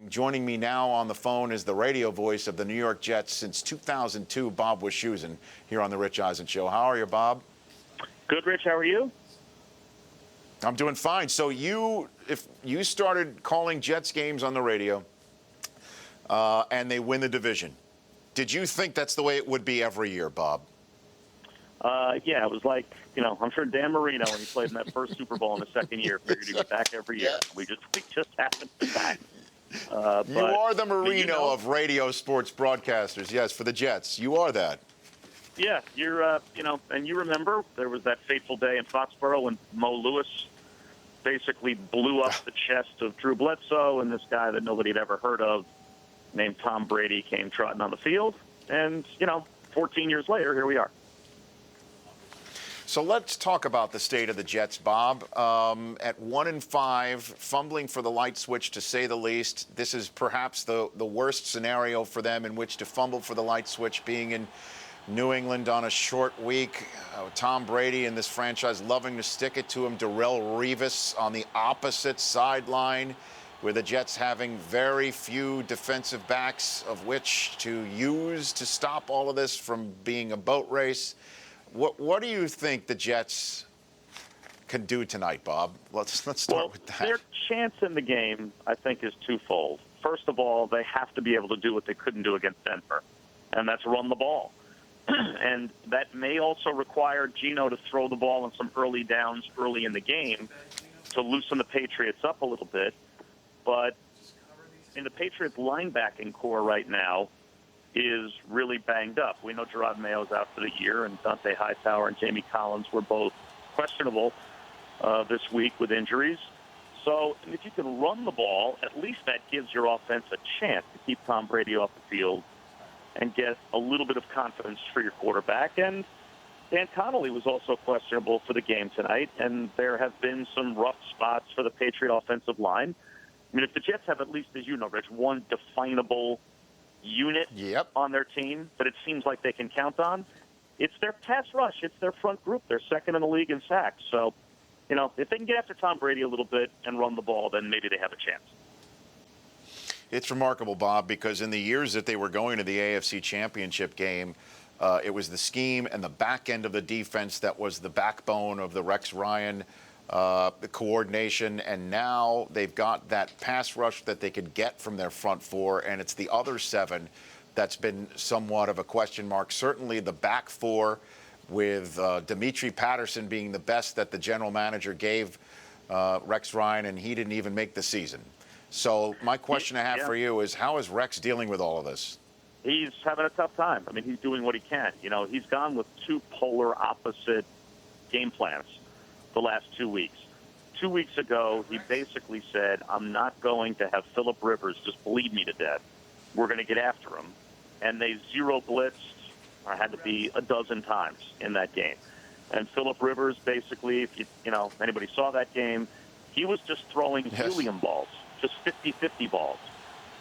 Joining me now on the phone is the radio voice of the New York Jets since 2002, Bob Wishchusen, here on the Rich Eisen Show. How are you, Bob? Good, Rich. How are you? I'm doing fine. So if you started calling Jets games on the radio and they win the division, did you think that's the way it would be every year, Bob? Yeah, it was like, I'm sure Dan Marino, when he played in that first Super Bowl in the second year, figured he'd be back every year. We just happened to be back. You are the Marino of radio sports broadcasters, yes, for the Jets. You are that. Yeah, you're, and you remember there was that fateful day in Foxboro when Mo Lewis basically blew up the chest of Drew Bledsoe, and this guy that nobody had ever heard of named Tom Brady came trotting on the field. And, 14 years later, here we are. So let's talk about the state of the Jets, Bob. At 1-5, fumbling for the light switch, to say the least. This is perhaps the worst scenario for them in which to fumble for the light switch, being in New England on a short week. Tom Brady and this franchise loving to stick it to him. Darrelle Revis on the opposite sideline, with the Jets having very few defensive backs of which to use to stop all of this from being a boat race. What do you think the Jets can do tonight, Bob? Let's start with that. Their chance in the game, I think, is twofold. First of all, they have to be able to do what they couldn't do against Denver, and that's run the ball. And that may also require Geno to throw the ball in some early downs early in the game to loosen the Patriots up a little bit. But in the Patriots linebacking core right now is really banged up. We know Gerard Mayo's out for the year, and Dante Hightower and Jamie Collins were both questionable this week with injuries. So if you can run the ball, at least that gives your offense a chance to keep Tom Brady off the field and get a little bit of confidence for your quarterback. And Dan Connolly was also questionable for the game tonight, and there have been some rough spots for the Patriot offensive line. I mean, if the Jets have, at least as you know, Rich, one definable unit on their team that it seems like they can count on, it's their pass rush. It's their front group. They're second in the league in sacks. So, if they can get after Tom Brady a little bit and run the ball, then maybe they have a chance. It's remarkable, Bob, because in the years that they were going to the AFC Championship game, it was the scheme and the back end of the defense that was the backbone of the Rex Ryan the coordination, and now they've got that pass rush that they could get from their front four, and it's the other seven that's been somewhat of a question mark. Certainly the back four, with Dimitri Patterson being the best that the general manager gave Rex Ryan, and he didn't even make the season. So my question I have for you is, how is Rex dealing with all of this? He's having a tough time. I mean, he's doing what he can. He's gone with two polar opposite game plans the last 2 weeks. 2 weeks ago, he basically said, I'm not going to have Phillip Rivers just bleed me to death. We're going to get after him. And they zero blitzed, or had to be a dozen times in that game. And Phillip Rivers, basically, if anybody saw that game, he was just throwing helium balls, just 50-50 balls,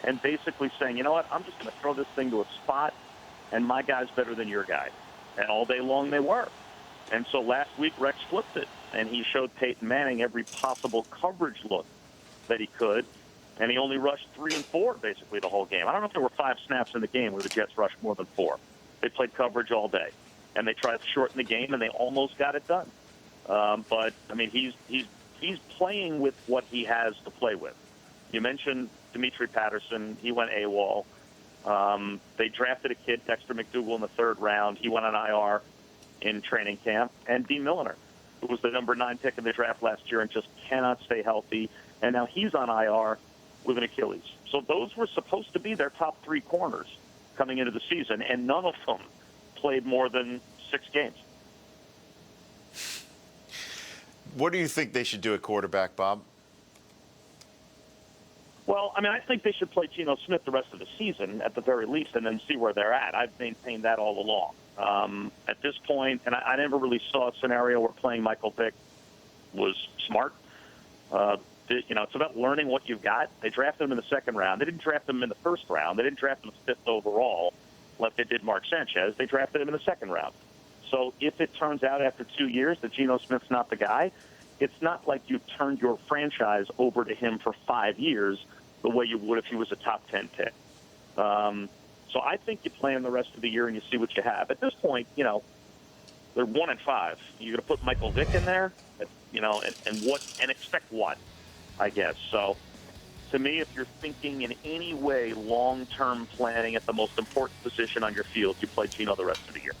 and basically saying, you know what, I'm just going to throw this thing to a spot, and my guy's better than your guy. And all day long they were. And so last week, Rex flipped it, and he showed Peyton Manning every possible coverage look that he could, and he only rushed 3 and 4 basically the whole game. I don't know if there were 5 snaps in the game where the Jets rushed more than 4. They played coverage all day, and they tried to shorten the game, and they almost got it done. But I mean, he's playing with what he has to play with. You mentioned Dimitri Patterson; he went AWOL. They drafted a kid, Dexter McDougal, in the 3rd round. He went on IR in training camp, and D. Milliner, who was the number 9 pick in the draft last year and just cannot stay healthy, and now he's on IR with an Achilles. So those were supposed to be their top 3 corners coming into the season, and none of them played more than 6 games. What do you think they should do at quarterback, Bob? Well, I mean, I think they should play Geno Smith the rest of the season at the very least, and then see where they're at. I've maintained that all along. At this point, and I never really saw a scenario where playing Michael Vick was smart. It's about learning what you've got. They drafted him in the 2nd round. They didn't draft him in the 1st round. They didn't draft him 5th overall like they did Mark Sanchez. They drafted him in the 2nd round. So if it turns out after 2 years that Geno Smith's not the guy, it's not like you've turned your franchise over to him for 5 years the way you would if he was a top 10 pick. So I think you plan the rest of the year and you see what you have. At this point, they're 1-5. You're going to put Michael Vick in there, and expect what, I guess. So to me, if you're thinking in any way long-term planning at the most important position on your field, you play Geno the rest of the year.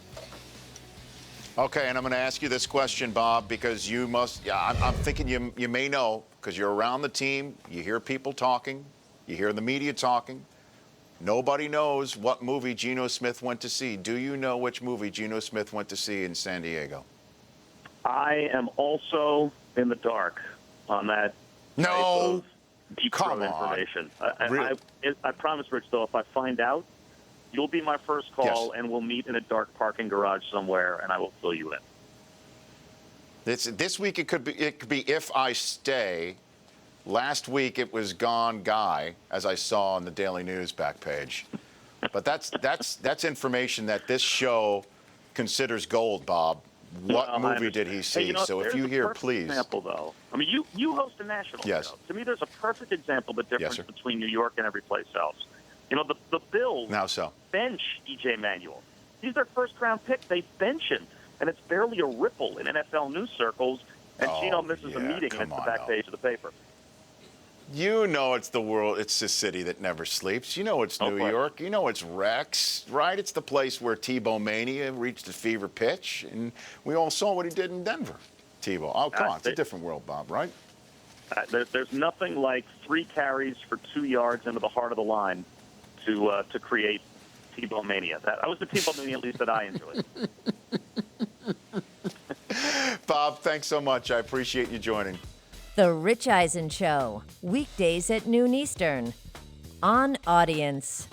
Okay, and I'm going to ask you this question, Bob, because you must. Yeah, I'm thinking you may know because you're around the team. You hear people talking. You hear the media talking. Nobody knows what movie Geno Smith went to see. Do you know which movie Geno Smith went to see in San Diego? I am also in the dark on that. No. Deep Come throat on. information. Really? I promise, Rich, though, if I find out, you'll be my first call, Yes. and we'll meet in a dark parking garage somewhere, and I will fill you in. This week it could be If I Stay. Last week it was Gone Guy, as I saw on the Daily News back page. But that's information that this show considers gold, Bob. What movie did he see? Hey, So if you hear, please. Example, though. I mean, you host a national Yes. show. To me, there's a perfect example of the difference sir. between New York and every place else. The Bills Now so. bench E.J. Manuel. He's their first-round pick. They bench him, and it's barely a ripple in NFL news circles. And Geno misses a meeting, and it's the back page of the paper. You know it's the world. It's the city that never sleeps. You know it's New York. You know it's Rex, right? It's the place where Tebow mania reached a fever pitch, and we all saw what he did in Denver. Tebow. Oh, come on. It's a different world, Bob, right? There's nothing like 3 carries for 2 yards into the heart of the line to create Tebow mania. That was the Tebow mania, at least, that I enjoyed. Bob, thanks so much. I appreciate you joining. The Rich Eisen Show, weekdays at noon Eastern, on Audience.